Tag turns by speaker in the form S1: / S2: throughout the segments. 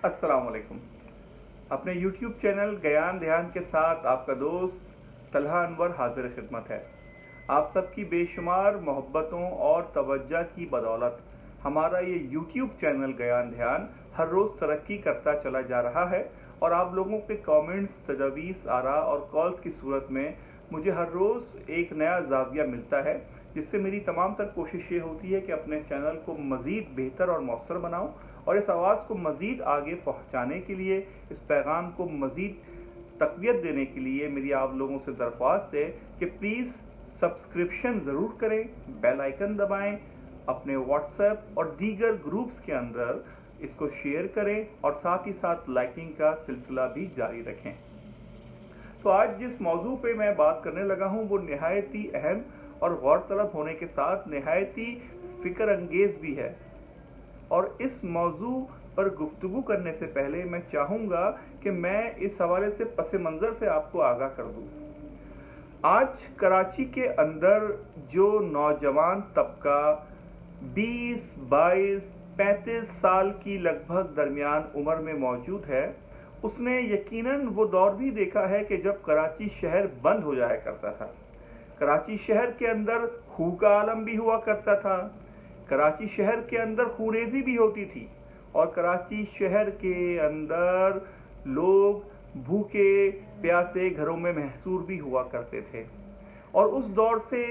S1: अस्सलाम वालेकुम। अपने YouTube चैनल ज्ञान ध्यान के साथ आपका दोस्त तलहा अनवर हाजिर खिदमत है। आप सबकी बेशुमार मोहब्बतों और तवज्जो की बदौलत हमारा ये YouTube चैनल ज्ञान ध्यान हर रोज़ तरक्की करता चला जा रहा है और आप लोगों के कमेंट्स, तजवीज़, आरा और कॉल्स की सूरत में मुझे हर रोज़ एक नया जाविया मिलता है, जिससे मेरी तमाम तर कोशिश ये होती है कि अपने चैनल को मज़ीद बेहतर और मौसर बनाऊं और इस आवाज़ को मज़ीद आगे पहुंचाने के लिए, इस पैगाम को मज़ीद तक़वियत देने के लिए मेरी आप लोगों से दरख्वास्त है कि प्लीज़ सब्सक्रिप्शन ज़रूर करें, बेल आइकन दबाएं, अपने व्हाट्सएप और दीगर ग्रुप्स के अंदर इसको शेयर करें और साथ ही साथ लाइकिंग का सिलसिला भी जारी रखें। तो आज जिस मौजू पे मैं बात करने लगा हूँ वो निहायत ही अहम और गौरतलब होने के साथ निहायत ही फ़िक्र अंगेज़ भी है। और इस मौजू पर गुफ्तगू करने से पहले मैं चाहूँगा कि मैं इस हवाले से पस मंज़र से आपको आगाह कर दूँ। आज कराची के अंदर जो नौजवान तबका 20, 22, 35 साल की लगभग दरमियान उम्र में मौजूद है, उसने यकीनन वो दौर भी देखा है कि जब कराची शहर बंद हो जाया करता था। कराची शहर के अंदर खू का आलम भी हुआ करता था, कराची शहर के अंदर खूरेजी भी होती थी और कराची शहर के अंदर लोग भूखे प्यासे घरों में महसूर भी हुआ करते थे। और उस दौर से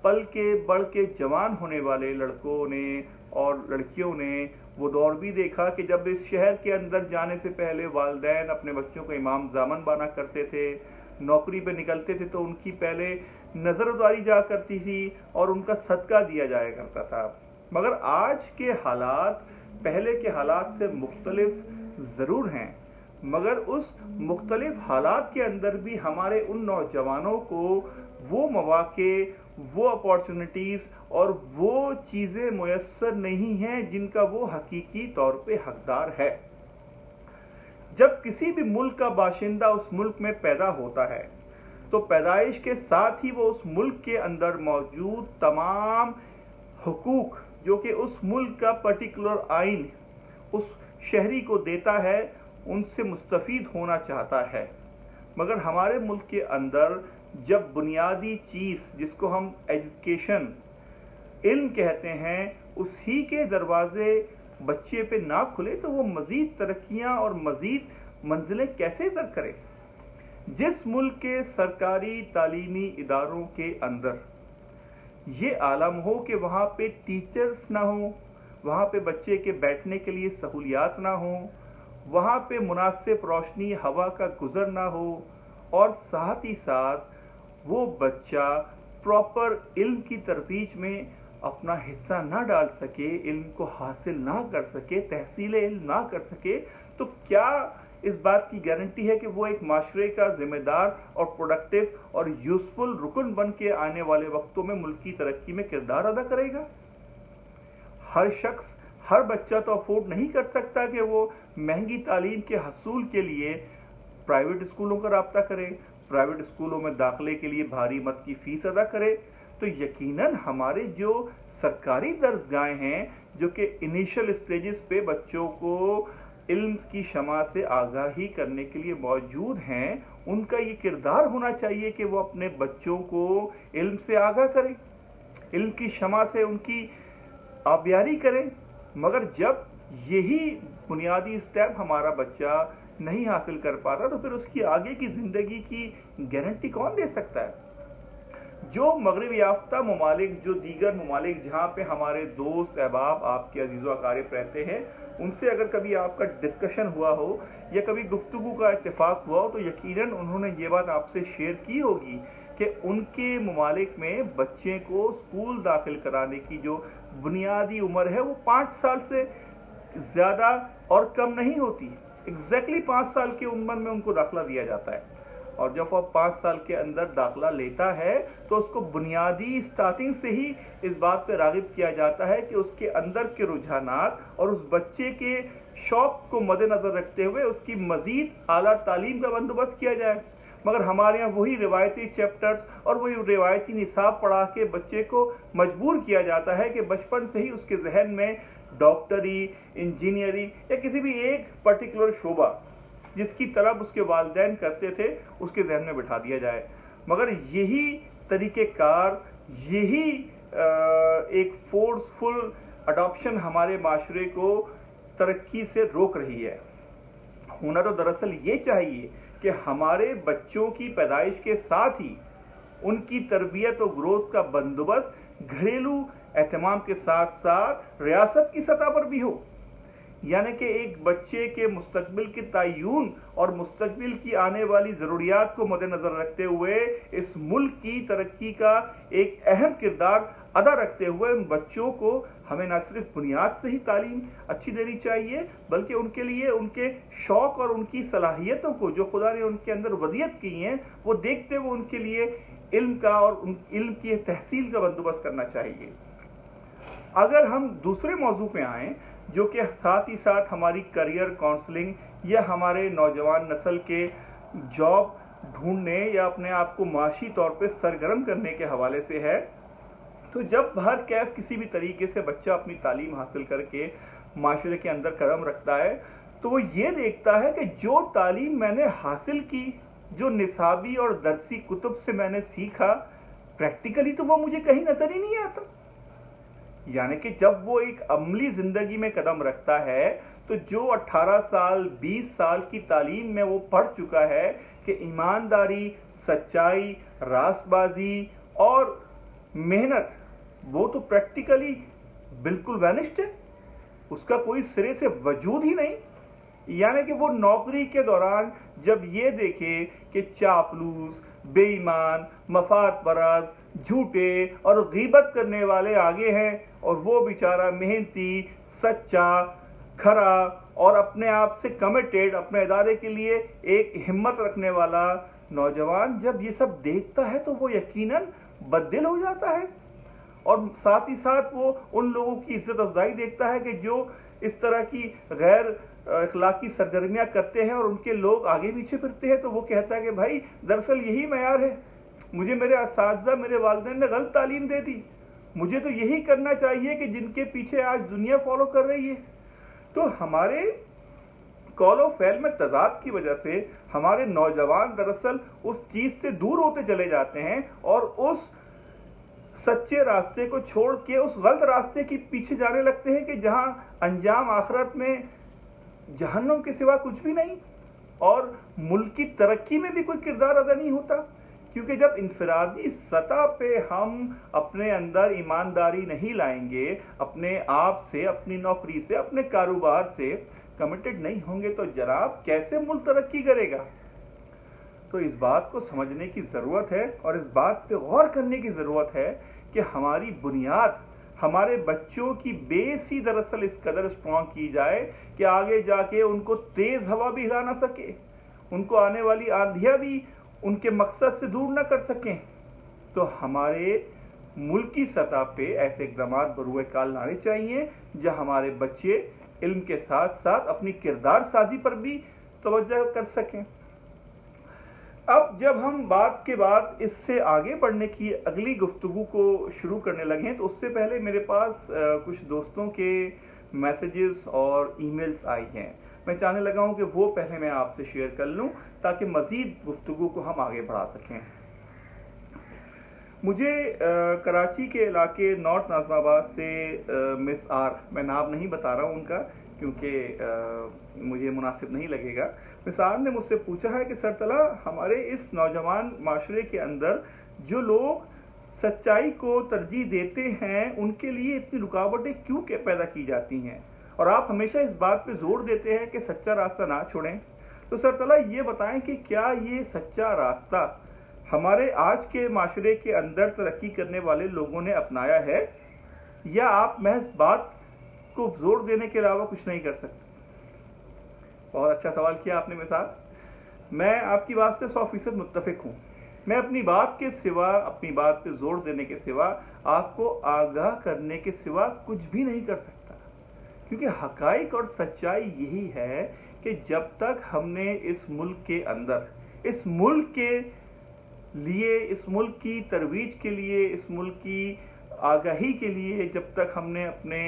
S1: पल के बढ़ के जवान होने वाले लड़कों ने और लड़कियों ने वो दौर भी देखा कि जब इस शहर के अंदर जाने से पहले वालिदैन अपने बच्चों को इमाम ज़ामन बना करते थे, नौकरी पे निकलते थे तो उनकी पहले नज़र उतारी जा करती थी और उनका सदका दिया जाया करता था। मगर आज के हालात पहले के हालात से मुख्तलिफ ज़रूर हैं, मगर उस मुख्तलिफ हालात के अंदर भी हमारे उन नौजवानों को वो मौके, वो अपॉर्चुनिटीज़ और वो चीज़ें मुयस्सर नहीं हैं जिनका वो हकीकी तौर पे हकदार है। जब किसी भी मुल्क का बाशिंदा उस मुल्क में पैदा होता है तो पैदाइश के साथ ही वो उस मुल्क के अंदर मौजूद तमाम हुकूक जो कि उस मुल्क का पर्टिकुलर आइन उस शहरी को देता है, उनसे मुस्तफ़ीद होना चाहता है। मगर हमारे मुल्क के अंदर जब बुनियादी चीज़ जिसको हम एजुकेशन, इल्म कहते हैं, उसी के दरवाजे बच्चे पे ना खुले तो वो मज़ीद तरक्कियाँ और मज़ीद मंजिलें कैसे तय करे। जिस मुल्क के सरकारी तालीमी इदारों के अंदर ये आलम हो कि वहाँ पे टीचर्स ना हो, वहाँ पे बच्चे के बैठने के लिए सहूलियात ना हो, वहाँ पे मुनासिब रोशनी हवा का गुज़र ना हो और साथ ही साथ वो बच्चा प्रॉपर इल्म की तरबीज में अपना हिस्सा ना डाल सके, इल्म को हासिल ना कर सके, तहसील इल्म ना कर सके, तो क्या इस बात की गारंटी है कि वो एक माशरे का जिम्मेदार और प्रोडक्टिव और यूजफुल रुकन बन के आने वाले वक्तों में मुल्क की तरक्की में किरदार अदा करेगा? हर शख्स, हर बच्चा तो अफोर्ड नहीं कर सकता कि वो महंगी तालीम के हसूल के लिए प्राइवेट स्कूलों का राब्ता करे, प्राइवेट स्कूलों में दाखिले के लिए भारी मद की फीस अदा करे। तो यकीनन हमारे जो सरकारी दर्सगाहें हैं जो कि इनिशियल स्टेजेस पे बच्चों को इल्म की शमा से आगाही करने के लिए मौजूद हैं, उनका ये किरदार होना चाहिए कि वो अपने बच्चों को इल्म से आगाह करें, इल्म की शमा से उनकी आबियारी करें। मगर जब यही बुनियादी स्टेप हमारा बच्चा नहीं हासिल कर पाता तो फिर उसकी आगे की ज़िंदगी की गारंटी कौन दे सकता है? जो मगरिब याफ्ता ममालिक, जो दीगर ममालिक जहाँ पे हमारे दोस्त अहबाब आपके अजीज़ व अकारिब रहते हैं, उनसे अगर कभी आपका डिस्कशन हुआ हो या कभी गुफ्तगू का इत्तेफाक हुआ हो तो यकीनन उन्होंने ये बात आपसे शेयर की होगी कि उनके ममालिक में बच्चे को स्कूल दाखिल कराने की जो बुनियादी उम्र है वो 5 साल से ज़्यादा और कम नहीं होती। एग्जैक्टली 5 साल की उम्र में उनको दाखिला दिया जाता है और जब वो 5 साल के अंदर दाखिला लेता है तो उसको बुनियादी स्टार्टिंग से ही इस बात पर राग़िब किया जाता है कि उसके अंदर के रुझानात और उस बच्चे के शौक़ को मद्देनज़र रखते हुए उसकी मज़ीद आला तालीम का बंदोबस्त किया जाए। मगर हमारे यहाँ वही रिवायती चैप्टर्स और वही रिवायती निसाब पढ़ा के बच्चे को मजबूर किया जाता है कि बचपन से ही उसके जहन में डॉक्टरी, इंजीनियरिंग या किसी भी एक पर्टिकुलर शोबा जिसकी तरफ उसके वालिदैन करते थे उसके जहन में बिठा दिया जाए। मगर यही तरीक़ेकार, यही एक फोर्सफुल अडॉप्शन हमारे माशरे को तरक्की से रोक रही है। होना तो दरअसल ये चाहिए कि हमारे बच्चों की पैदाइश के साथ ही उनकी तरबियत और ग्रोथ का बंदोबस्त घरेलू एहतमाम के साथ साथ रियासत की सतह पर भी हो। यानी कि एक बच्चे के मुस्तकबिल के तय्युन और मुस्तकबिल की आने वाली ज़रूरियात को मद्देनज़र रखते हुए इस मुल्क की तरक्की का एक अहम किरदार अदा रखते हुए उन बच्चों को हमें न सिर्फ बुनियाद से ही तालीम अच्छी देनी चाहिए बल्कि उनके लिए उनके शौक़ और उनकी सलाहियतों को जो खुदा ने उनके अंदर वदियत की हैं वो देखते हुए उनके लिए इल्म का और इल्म की तहसील का बंदोबस्त करना चाहिए। अगर हम दूसरे मौजू पे आएँ जो कि साथ ही साथ हमारी करियर काउंसलिंग या हमारे नौजवान नस्ल के जॉब ढूंढने या अपने आप को माशी तौर पे सरगर्म करने के हवाले से है, तो जब हर कैफ किसी भी तरीके से बच्चा अपनी तालीम हासिल करके माशरे के अंदर कदम रखता है तो वो ये देखता है कि जो तालीम मैंने हासिल की, जो निसाबी और दरसी कुतुब से मैंने सीखा, प्रैक्टिकली तो वो मुझे कहीं नजर ही नहीं आता। यानी कि जब वो एक अमली जिंदगी में कदम रखता है तो जो 18 साल 20 साल की तालीम में वो पढ़ चुका है कि ईमानदारी, सच्चाई, रास्तबाजी और मेहनत, वो तो प्रैक्टिकली बिल्कुल वैनिश्ड है, उसका कोई सिरे से वजूद ही नहीं। यानी कि वो नौकरी के दौरान जब ये देखे कि चापलूस, बेईमान, मफाद परस, झूठे और गीबत करने वाले आगे हैं और वो बेचारा मेहनती, सच्चा, खरा और अपने आप से कमिटेड, अपने इदारे के लिए एक हिम्मत रखने वाला नौजवान जब ये सब देखता है तो वो यकीनन बददिल हो जाता है और साथ ही साथ वो उन लोगों की इज्जत अफजाई देखता है कि जो इस तरह की गैर अखलाकी सरगर्मियां करते हैं और उनके लोग आगे पीछे फिरते हैं। तो वो कहता है कि भाई दरअसल यही मयार है, मुझे मेरे असातिज़ा, मेरे वालिदैन ने गलत तालीम दे दी, मुझे तो यही करना चाहिए कि जिनके पीछे आज दुनिया फॉलो कर रही है। तो हमारे कौलो फैल में तजाद की वजह से हमारे नौजवान दरअसल उस चीज़ से दूर होते चले जाते हैं और उस सच्चे रास्ते को छोड़ के उस गलत रास्ते के पीछे जाने लगते हैं कि जहां अंजाम आखिरत में जहन्नुम के सिवा कुछ भी नहीं और मुल्क की तरक्की में भी कोई किरदार अदा नहीं होता। क्योंकि जब इंफरादी सतह पे हम अपने अंदर ईमानदारी नहीं लाएंगे, अपने आप से, अपनी नौकरी से, अपने कारोबार से कमिटेड नहीं होंगे तो जनाब कैसे मुल्क तरक्की करेगा। तो इस बात को समझने की ज़रूरत है और इस बात पे गौर करने की ज़रूरत है कि हमारी बुनियाद, हमारे बच्चों की बेस ही दरअसल इस कदर स्ट्रॉन्ग की जाए कि आगे जाके उनको तेज़ हवा भी हिला ना सके, उनको आने वाली आंधियाँ भी उनके मकसद से दूर न कर सकें। तो हमारे मुल्क की सतह पे ऐसे इक़दाम बरूए काल लाने चाहिए जहाँ हमारे बच्चे इल्म के साथ साथ अपनी किरदार साजी पर भी तवज्जो कर सकें। अब जब हम बात के बाद इससे आगे बढ़ने की अगली गुफ्तगू को शुरू करने लगे हैं तो उससे पहले मेरे पास कुछ दोस्तों के मैसेजेस और ईमेल्स आई हैं। मैं चाहने लगा हूं कि वो पहले मैं आपसे शेयर कर लूं ताकि मज़ीद गुफ्तगू को हम आगे बढ़ा सकें। मुझे कराची के इलाके नॉर्थ नाज़िमाबाद से मिस आर, मैं नाम नहीं बता रहा हूं उनका क्योंकि मुझे मुनासिब नहीं लगेगा, मिस आर ने मुझसे पूछा है कि सरतला हमारे इस नौजवान माशरे के अंदर जो लोग सच्चाई को तरजीह देते हैं उनके लिए इतनी रुकावटें क्यों पैदा की जाती हैं और आप हमेशा इस बात पे जोर देते हैं कि सच्चा रास्ता ना छोड़ें। तो सरतला ये बताएं कि क्या ये सच्चा रास्ता हमारे आज के माशरे के अंदर तरक्की करने वाले लोगों ने अपनाया है या आप महज बात को जोर देने के अलावा कुछ नहीं कर सकते। बहुत अच्छा सवाल किया आपने मेरे साथ। मैं आपकी बात से 100% मुत्तफिक हूँ। मैं अपनी बात के सिवा, अपनी बात पे जोर देने के सिवा, आपको आगाह करने के सिवा कुछ भी नहीं कर सकता, क्योंकि हकाइक और सच्चाई यही है कि जब तक हमने इस मुल्क के अंदर, इस मुल्क के लिए, इस मुल्क की तरवीज के लिए, इस मुल्क की आगाही के लिए जब तक हमने अपने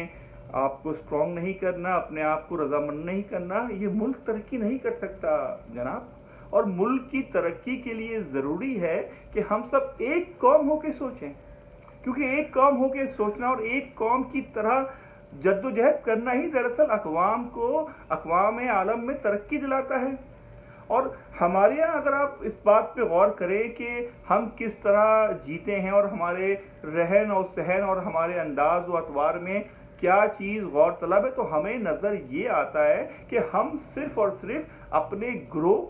S1: آپ کو اسٹرانگ نہیں کرنا, اپنے آپ کو رضامند نہیں کرنا, یہ ملک ترقی نہیں کر سکتا جناب. اور ملک کی ترقی کے لیے ضروری ہے کہ ہم سب ایک قوم ہو کے سوچیں, کیونکہ ایک قوم ہو کے سوچنا اور ایک قوم کی طرح جدوجہد کرنا ہی دراصل اقوام کو اقوام عالم میں ترقی دلاتا ہے. اور ہمارے یہاں اگر آپ اس بات پہ غور کریں کہ ہم کس طرح جیتے ہیں اور ہمارے رہن اور سہن اور ہمارے انداز و اطوار میں کیا چیز غور طلب ہے, تو ہمیں نظر یہ آتا ہے کہ ہم صرف اور صرف اپنے گروہ,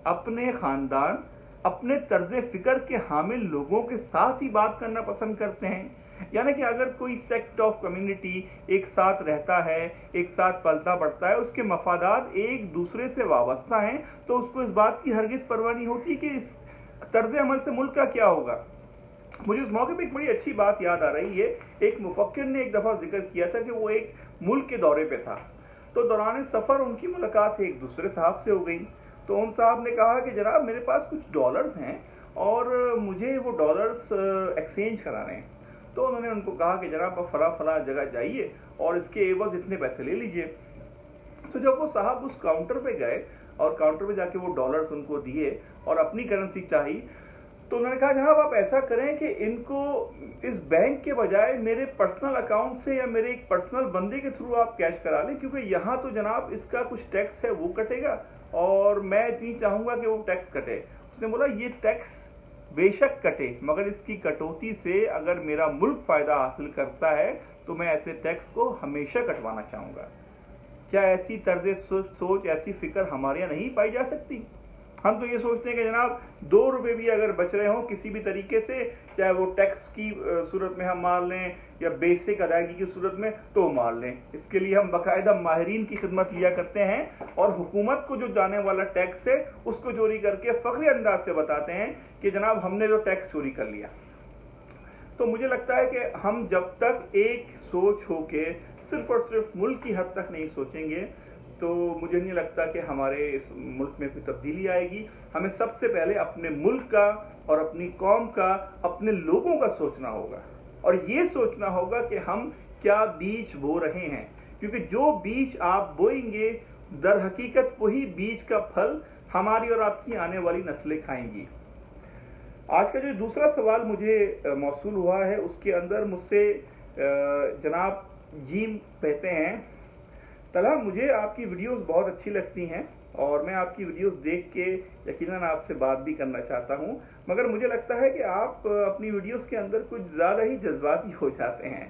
S1: اپنے خاندان, اپنے طرز فکر کے حامل لوگوں کے ساتھ ہی بات کرنا پسند کرتے ہیں. یعنی کہ اگر کوئی سیکٹ آف کمیونٹی ایک ساتھ رہتا ہے, ایک ساتھ پلتا بڑھتا ہے, اس کے مفادات ایک دوسرے سے وابستہ ہیں, تو اس کو اس بات کی ہرگز پرواہ نہیں ہوتی کہ اس طرز عمل سے ملک کا کیا ہوگا. مجھے اس موقع پہ ایک بڑی اچھی بات یاد آ رہی ہے. ایک مفکر نے ایک دفعہ ذکر کیا تھا کہ وہ ایک ملک کے دورے پہ تھا, تو دوران سفر ان کی ملاقات ایک دوسرے صاحب سے ہو گئی. تو ان صاحب نے کہا کہ جناب میرے پاس کچھ ڈالرز ہیں اور مجھے وہ ڈالرز ایکسچینج کرانے ہیں. تو انہوں نے ان کو کہا کہ جناب آپ فلاں جگہ جائیے اور اس کے عوض اتنے پیسے لے لیجئے. تو جب وہ صاحب اس کاؤنٹر پہ گئے اور کاؤنٹر پہ جا کے وہ ڈالرز ان کو دیے اور اپنی کرنسی چاہی, تو انہوں نے کہا جناب آپ ایسا کریں کہ ان کو اس بینک کے بجائے میرے پرسنل اکاؤنٹ سے یا میرے ایک پرسنل بندے کے تھرو آپ کیش کرا لیں, کیونکہ یہاں تو جناب اس کا کچھ ٹیکس ہے وہ کٹے گا اور میں اتنی چاہوں گا کہ وہ ٹیکس کٹے. اس نے بولا یہ ٹیکس بے شک کٹے, مگر اس کی کٹوتی سے اگر میرا ملک فائدہ حاصل کرتا ہے تو میں ایسے ٹیکس کو ہمیشہ کٹوانا چاہوں گا. کیا ایسی طرز سوچ, ایسی فکر ہمارے یہاں نہیں پائی جا سکتی؟ ہم تو یہ سوچتے ہیں کہ جناب 2 روپے بھی اگر بچ رہے ہوں کسی بھی طریقے سے, چاہے وہ ٹیکس کی صورت میں ہم مار لیں یا بیسک ادائیگی کی صورت میں, تو مار لیں. اس کے لیے ہم باقاعدہ ماہرین کی خدمت لیا کرتے ہیں اور حکومت کو جو جانے والا ٹیکس ہے اس کو چوری کر کے فخری انداز سے بتاتے ہیں کہ جناب ہم نے جو ٹیکس چوری کر لیا. تو مجھے لگتا ہے کہ ہم جب تک ایک سوچ ہو کے صرف اور صرف ملک کی حد تک نہیں سوچیں گے تو مجھے نہیں لگتا کہ ہمارے اس ملک میں کوئی تبدیلی آئے گی. ہمیں سب سے پہلے اپنے ملک کا اور اپنی قوم کا, اپنے لوگوں کا سوچنا ہوگا, اور یہ سوچنا ہوگا کہ ہم کیا بیج بو رہے ہیں, کیونکہ جو بیج آپ بوئیں گے در حقیقت وہی بیج کا پھل ہماری اور آپ کی آنے والی نسلیں کھائیں گی. آج کا جو دوسرا سوال مجھے موصول ہوا ہے اس کے اندر مجھ سے جناب جیم کہتے ہیں, طلحہ مجھے آپ کی ویڈیوز بہت اچھی لگتی ہیں اور میں آپ کی ویڈیوز دیکھ کے یقیناً آپ سے بات بھی کرنا چاہتا ہوں, مگر مجھے لگتا ہے کہ آپ اپنی ویڈیوز کے اندر کچھ زیادہ ہی جذباتی ہو جاتے ہیں.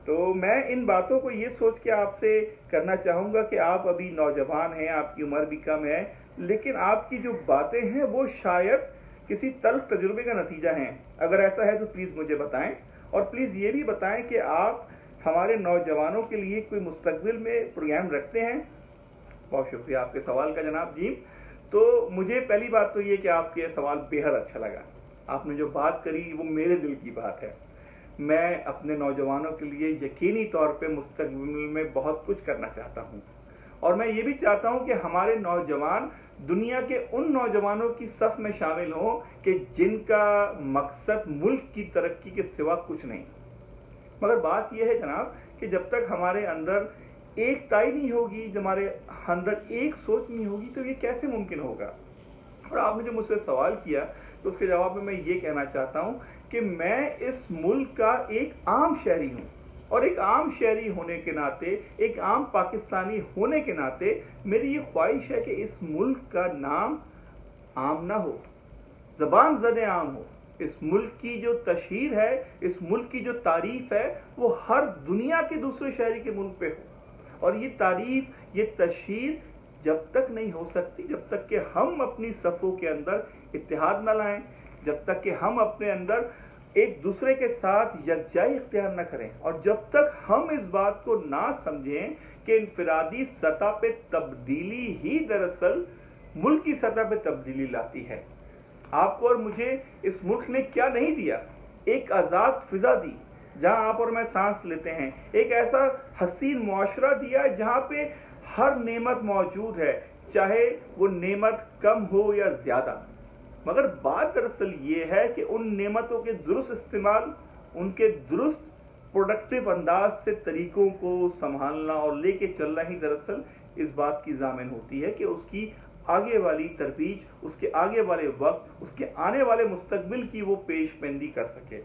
S1: تو میں ان باتوں کو یہ سوچ کے آپ سے کرنا چاہوں گا کہ آپ ابھی نوجوان ہیں, آپ کی عمر بھی کم ہے, لیکن آپ کی جو باتیں ہیں وہ شاید کسی تلخ تجربے کا نتیجہ ہیں. اگر ایسا ہے تو پلیز مجھے بتائیں, اور پلیز یہ بھی بتائیں کہ آپ ہمارے نوجوانوں کے لیے کوئی مستقبل میں پروگرام رکھتے ہیں. بہت شکریہ آپ کے سوال کا جناب جیم. تو مجھے پہلی بات تو یہ کہ آپ کے سوال بے حد اچھا لگا. آپ نے جو بات کری وہ میرے دل کی بات ہے. میں اپنے نوجوانوں کے لیے یقینی طور پہ مستقبل میں بہت کچھ کرنا چاہتا ہوں, اور میں یہ بھی چاہتا ہوں کہ ہمارے نوجوان دنیا کے ان نوجوانوں کی صف میں شامل ہوں کہ جن کا مقصد ملک کی ترقی کے سوا کچھ نہیں. مگر بات یہ ہے جناب کہ جب تک ہمارے اندر ایک تائی نہیں ہوگی, جب ہمارے اندر ایک سوچ نہیں ہوگی, تو یہ کیسے ممکن ہوگا؟ اور آپ نے جو مجھ سے سوال کیا تو اس کے جواب میں یہ کہنا چاہتا ہوں کہ میں اس ملک کا ایک عام شہری ہوں, اور ایک عام شہری ہونے کے ناطے, ایک عام پاکستانی ہونے کے ناطے میری یہ خواہش ہے کہ اس ملک کا نام عام نہ ہو, زبان زد عام ہو. اس ملک کی جو تشہیر ہے, اس ملک کی جو تعریف ہے, وہ ہر دنیا کے دوسرے شہری کے ملک پہ ہو. اور یہ تعریف, یہ تشہیر جب تک نہیں ہو سکتی جب تک کہ ہم اپنی صفوں کے اندر اتحاد نہ لائیں, جب تک کہ ہم اپنے اندر ایک دوسرے کے ساتھ یکجائی اختیار نہ کریں, اور جب تک ہم اس بات کو نہ سمجھیں کہ انفرادی سطح پہ تبدیلی ہی دراصل ملکی سطح پہ تبدیلی لاتی ہے. آپ کو اور مجھے اس ملک نے کیا نہیں دیا؟ ایک آزاد فضا دی جہاں آپ اور میں سانس لیتے ہیں, ایک ایسا حسین معاشرہ دیا جہاں پہ ہر نعمت موجود ہے, چاہے وہ نعمت کم ہو یا زیادہ. مگر بات دراصل یہ ہے کہ ان نعمتوں کے درست استعمال, ان کے درست प्रोडक्टिव अंदाज से तरीकों को संभालना और लेके चलना ही दरअसल इस बात की जामिन होती है कि उसकी आगे वाली तरबीज, उसके आगे वाले वक्त, उसके आने वाले मुस्तकबिल की वो पेशबंदी कर सके।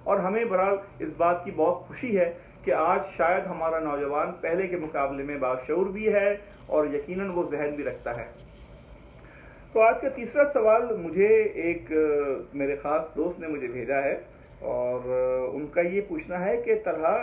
S1: और हमें बहरहाल इस बात की बहुत खुशी है कि आज शायद हमारा नौजवान पहले के मुकाबले में बाशऊर भी है और यकीनन वो जहन भी रखता है। तो आज का तीसरा सवाल मुझे एक मेरे ख़ास दोस्त ने मुझे भेजा है और उनका ये पूछना है कि तलहा,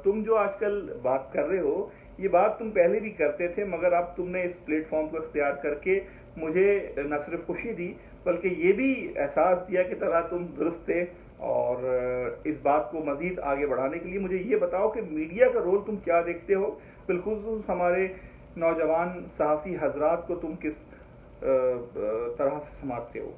S1: तुम जो आजकल बात कर रहे हो, ये बात तुम पहले भी करते थे, मगर अब तुमने इस प्लेटफॉर्म को इख्तियार करके मुझे न सिर्फ खुशी दी बल्कि ये भी एहसास दिया कि तलहा तुम दुरुस्त थे। और इस बात को मज़ीद आगे बढ़ाने के लिए मुझे ये बताओ कि मीडिया का रोल तुम क्या देखते हो, बिलखुसूस हमारे नौजवान सहाफ़ी हजरात को तुम किस तरह से समझते हो?